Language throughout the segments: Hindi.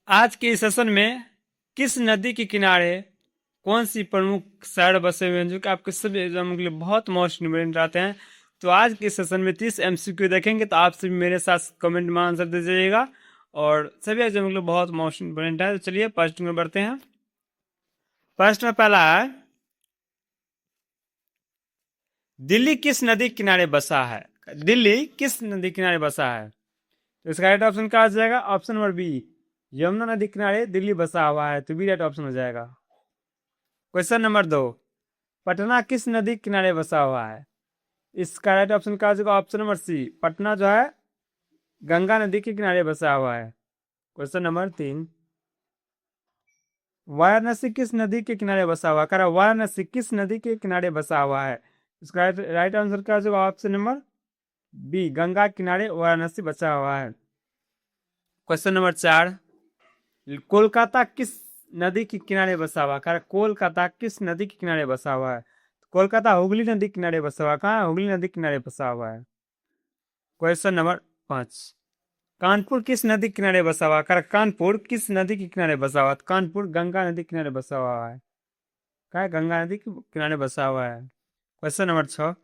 आज के इस सेशन में किस नदी के किनारे कौन सी प्रमुख शहर बसे हुए हैं जो कि आपके सभी एग्जाम के लिए बहुत मोस्ट इंपोर्टेंट आते हैं। तो आज के सेशन में 30 एमसीक्यू देखेंगे, तो आप सभी मेरे साथ कमेंट में आंसर दे दीजिएगा और सभी एग्जाम के लिए बहुत मोस्ट इंपोर्टेंट है। तो चलिए फर्स्ट में बढ़ते हैं। फर्स्ट में पहला है, दिल्ली किस नदी के किनारे बसा है? दिल्ली किस नदी के किनारे बसा है? तो इसका राइट ऑप्शन क्या हो जाएगा? ऑप्शन नंबर बी, यमुना नदी के किनारे दिल्ली बसा हुआ है, तो बी राइट ऑप्शन हो जाएगा। क्वेश्चन नंबर 2, पटना किस नदी के किनारे बसा हुआ है? इसका राइट ऑप्शन क्या हो जाएगा? ऑप्शन नंबर सी, पटना जो है गंगा नदी के किनारे बसा हुआ है। क्वेश्चन नंबर 3, वाराणसी किस नदी के किनारे बसा हुआ है? वाराणसी किस नदी के किनारे बसा हुआ है? इसका राइट आंसर क्या हो जाएगा? ऑप्शन नंबर बी, गंगा के किनारे वाराणसी बसा हुआ है। क्वेश्चन नंबर 4, कोलकाता किस नदी के किनारे बसा हुआ है? कोलकाता किस नदी के किनारे बसा हुआ है? कोलकाता हुगली नदी के किनारे बसा हुआ है। कहाँ? हुगली नदी के किनारे बसा हुआ है। क्वेश्चन नंबर 5, कानपुर किस नदी के किनारे बसा हुआ है? कानपुर किस नदी के किनारे बसा हुआ है? कानपुर गंगा नदी के किनारे बसा हुआ है। क्या है? गंगा नदी के किनारे बसा हुआ है। क्वेश्चन नंबर 6,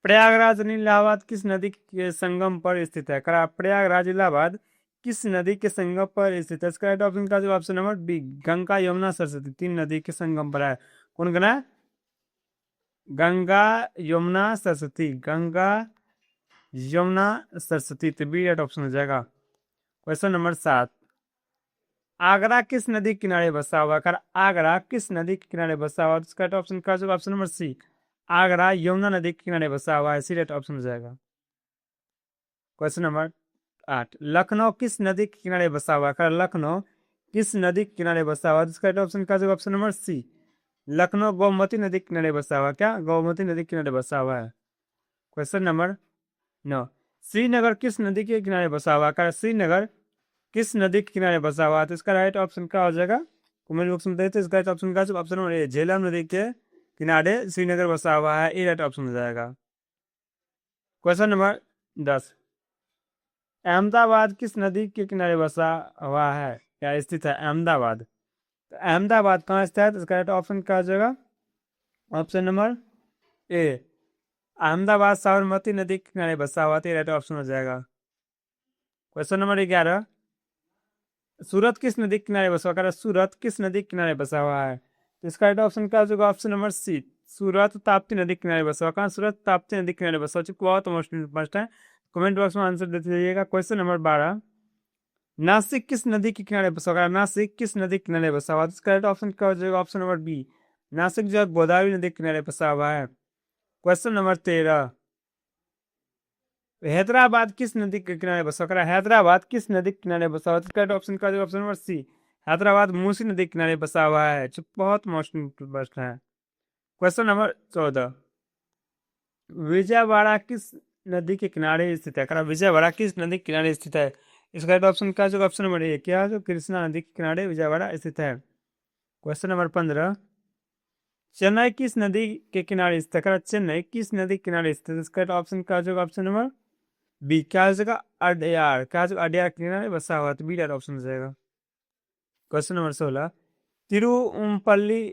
प्रयागराज और इलाहाबाद किस नदी के संगम पर स्थित है? प्रयागराज इलाहाबाद किस नदी के संगम पर स्थित है? इसका राइट ऑप्शन का जवाब option number B, Ganga Yamuna Saraswati, 3 नदी के संगम पर है। कौन गना? गंगा यमुना सरस्वती, गंगा यमुना सरस्वती, तो बी राइट ऑप्शन हो जाएगा। क्वेश्चन नंबर 7, आगरा किस नदी के किनारे बसा हुआ है? आगरा किस नदी के किनारे बसा हुआ है? इसका राइट ऑप्शन का जवाब option number C, Agra Yamuna नदी के किनारे बसा हुआ है, सी राइट ऑप्शन हो जाएगा। क्वेश्चन नंबर 8, लखनऊ किस नदी के किनारे बसा हुआ है? लखनऊ किस नदी के किनारे बसा हुआ है? इसका राइट ऑप्शन का जवाब option number C, Lucknow Gomti नदी के किनारे बसा हुआ है। क्या? गोमती नदी के किनारे बसा हुआ है। क्वेश्चन नंबर 9, श्रीनगर किस नदी के किनारे बसा हुआ है? श्रीनगर किस नदी के किनारे बसा हुआ है? तो इसका राइट ऑप्शन क्या हो जाएगा? कमेंट बॉक्स में देते इसका राइट ऑप्शन का ऑप्शन नंबर ए, झेलम नदी के किनारे श्रीनगर बसा हुआ है, ए राइट ऑप्शन हो जाएगा। क्वेश्चन नंबर 10, अहमदाबाद किस नदी के किनारे बसा हुआ है या स्थित है? अहमदाबाद, तो अहमदाबाद कहाँ स्थित है? तो इसका राइट ऑप्शन क्या हो जाएगा? Option number A, Ahmedabad Sabarmati नदी के किनारे बसा हुआ, तो राइट ऑप्शन हो जाएगा। क्वेश्चन नंबर 11, सूरत किस नदी के किनारे बसा हुआ है? सूरत किस नदी के किनारे बसा हुआ है? तो इसका राइट ऑप्शन क्या हो जाएगा? ऑप्शन नंबर सी, सूरत ताप्ती नदी के किनारे बसा हुआ। कहाँ? सूरत ताप्ती नदी के किनारे बसा हुआ, चूंकि बहुत मस्ट है। कमेंट बॉक्स में आंसर देते जाइएगा। क्वेश्चन नंबर 12, नासिक किस नदी के किनारे बसा हुआ है? नासिक किस नदी के किनारे बसा हुआ है? तो इसका राइट ऑप्शन क्या हो जाएगा? ऑप्शन नंबर बी, नासिक जो है गोदावरी नदी के किनारे बसा हुआ है। क्वेश्चन नंबर 13, हैदराबाद किस नदी के किनारे बसा हुआ है? हैदराबाद किस नदी के किनारे बसा हुआ है? तो इसका राइट ऑप्शन का जो option number C, Hyderabad Musi नदी के किनारे बसा हुआ है, जो बहुत मोस्ट प्रश्न है। क्वेश्चन नंबर 14, विजयवाड़ा किस नदी के किनारे स्थित है? विजयवाड़ा किस नदी के किनारे स्थित है? इसका राइट ऑप्शन का जो ऑप्शन नंबर ए, क्या? जो कृष्णा नदी के किनारे विजयवाड़ा स्थित है। क्वेश्चन नंबर 15, चेन्नई किस नदी के किनारे स्थित है? चेन्नई किस नदी के किनारे स्थित है? इसका ऑप्शन का जो ऑप्शन नंबर बी, क्या हो जाएगा? अडयार, क्या हो जाएगा? अडयार के किनारे बसा हुआ, तो बी राइट ऑप्शन हो जाएगा। क्वेश्चन नंबर 16, तिरुपल्ली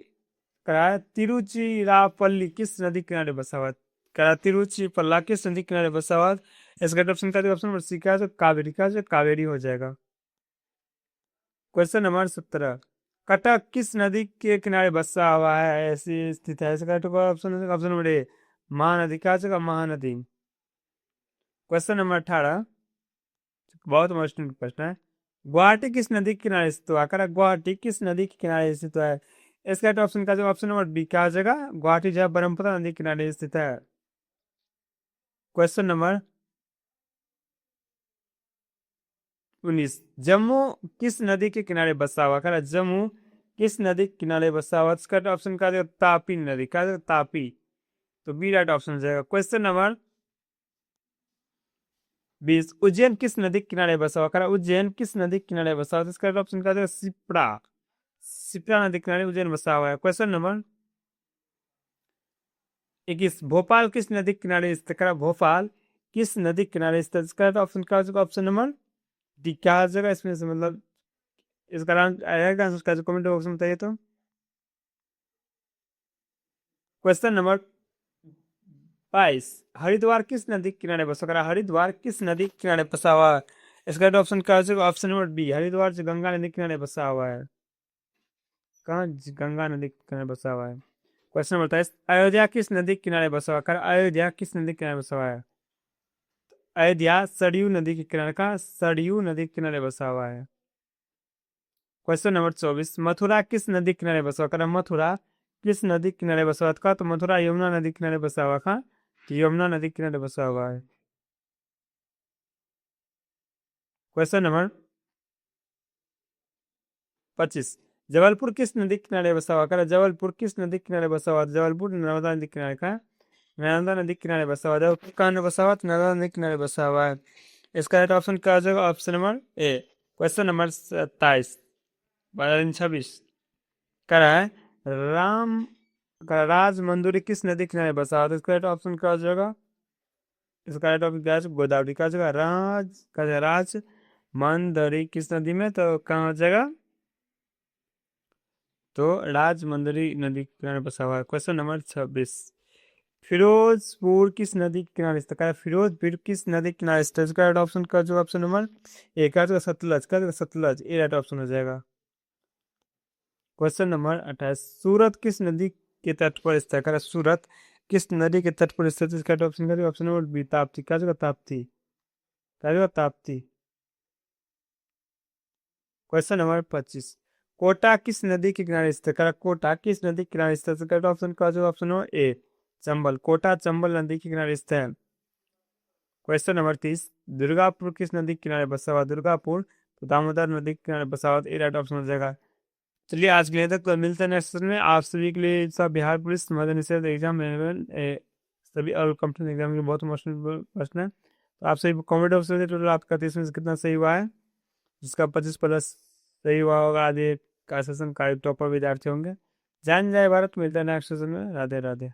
तिरुचिरापल्ली किस नदी के किनारे बसा हुआ है? तिरुचिपल्ला किस नदी के किनारे बसा हुआ है? इसका ऑप्शन का ऑप्शन नंबर सी, क्या है? कावेरी, क्या है? कावेरी हो जाएगा। क्वेश्चन नंबर 17, कटक किस नदी के किनारे बसा हुआ है ऐसी स्थित है? इसका option option number A, Mahanadi, क्या है? महानदी। क्वेश्चन नंबर 18, बहुत महत्वपूर्ण प्रश्न है, गुवाहाटी किस नदी के किनारे स्थित हुआ? गुवाहाटी किस नदी के किनारे स्थित है? इसका ऑप्शन का जो ऑप्शन नंबर बी, क्या हो जाएगा? गुवाहाटी जो है ब्रह्मपुत्र नदी के किनारे स्थित है। क्वेश्चन नंबर 19, जम्मू किस नदी के किनारे बसा हुआ? जम्मू किस नदी के किनारे बसा हुआ? इसका ऑप्शन का जो तापी नदी, क्या है? तापी, तो बी राइट ऑप्शन हो जाएगा। क्वेश्चन नंबर 20, उज्जैन किस नदी के किनारे बसा हुआ? उज्जैन किस नदी के किनारे बसा हुआ? तो इसका ऑप्शन का जो सिप्रा, सिप्रा नदी के किनारे उज्जैन बसा हुआ है। क्वेश्चन नंबर 21, भोपाल किस नदी के किनारे स्थित है? भोपाल किस नदी के किनारे स्थित है? इसका ऑप्शन का ऑप्शन नंबर डी, क्या हो जाएगा? इसमें से मतलब इसका आंसर कमेंट बॉक्स में बताइए। तो क्वेश्चन नंबर 22, हरिद्वार किस नदी के किनारे बसा हुआ है? हरिद्वार किस नदी के किनारे बसा हुआ है? इसका राइट ऑप्शन क्या हो? ऑप्शन नंबर बी, हरिद्वार जो गंगा नदी के किनारे बसा हुआ है। कहाँ? गंगा नदी के किनारे बसा हुआ है। क्वेश्चन नंबर 23, अयोध्या किस नदी के किनारे बसा हुआ है? अयोध्या किस नदी के किनारे बसा हुआ है? अयोध्या सरयू नदी के किनारे, कहाँ? सरयू नदी के किनारे बसा हुआ है। क्वेश्चन नंबर 24, मथुरा किस नदी के किनारे बसा हुआ है? मथुरा किस नदी के किनारे बसा हुआ था? तो मथुरा यमुना नदी के किनारे बसा हुआ था। यमुना नदी के किनारे बसा हुआ है। क्वेश्चन नंबर 25, जबलपुर किस नदी के किनारे बसा हुआ? जबलपुर किस नदी के किनारे बसा हुआ? जबलपुर नर्मदा नदी के किनारे का, नर्मदा नदी के किनारे बसा हुआ। जबलपुर कहाँ बसा हुआ? तो नर्मदा नदी के किनारे बसा हुआ है। इसका राइट ऑप्शन क्या हो जाएगा? Option number A. Question number 27, 26 कह रहा है राम का राजमंदुरी किस नदी के किनारे बसा हुआ? तो इसका राइट ऑप्शन क्या हो जाएगा? इसका राइट ऑप्शन क्या है? गोदावरी का जगह राज मंदरी किस नदी में? तो कहाँ हो जाएगा? तो राजमंदरी नदी के किनारे बसा हुआ है। क्वेश्चन नंबर 26, फिरोजपुर किस नदी के किनारे स्थित है? फिरोजपुर किस नदी के किनारे स्थित है? इसका राइट ऑप्शन का जो ऑप्शन नंबर एक है, सतलज का, सतलज ये राइट ऑप्शन हो जाएगा। क्वेश्चन नंबर 28, सूरत किस नदी के तट पर स्थित है? सूरत किस नदी के तट पर स्थित है? इसका ऑप्शन का ऑप्शन नंबर बी, ताप्ती का जगह, ताप्ती का जगह, ताप्ती। क्वेश्चन नंबर 25, कोटा किस नदी के किनारे स्थित है? कोटा किस नदी के किनारे स्थित है? इसका ऑप्शन का जो ऑप्शन हो ए, चंबल, कोटा चंबल नदी के किनारे स्थित है। क्वेश्चन नंबर 30, दुर्गापुर किस नदी के किनारे बसा हुआ? दुर्गापुर तो दामोदर नदी के किनारे बसा हुआ। ये राइट ऑप्शन हो जाएगा। चलिए आज के लिए तक, तो मिलते हैं नेक्स्ट सेशन में। आप सभी के लिए सब बिहार पुलिस मदद निषेध एग्जाम सभी और कंपनी एग्जाम के बहुत मुश्किल प्रश्न है। तो आप सभी कॉमेंट ऑप्शन में टोटल आपका 30 में से कितना सही हुआ है? जिसका 25 प्लस सही हुआ होगा, आज का सेशन का टॉपर विद्यार्थी होंगे। जान जाए भारत, मिलते हैं नेक्स्ट सेशन में। राधे राधे।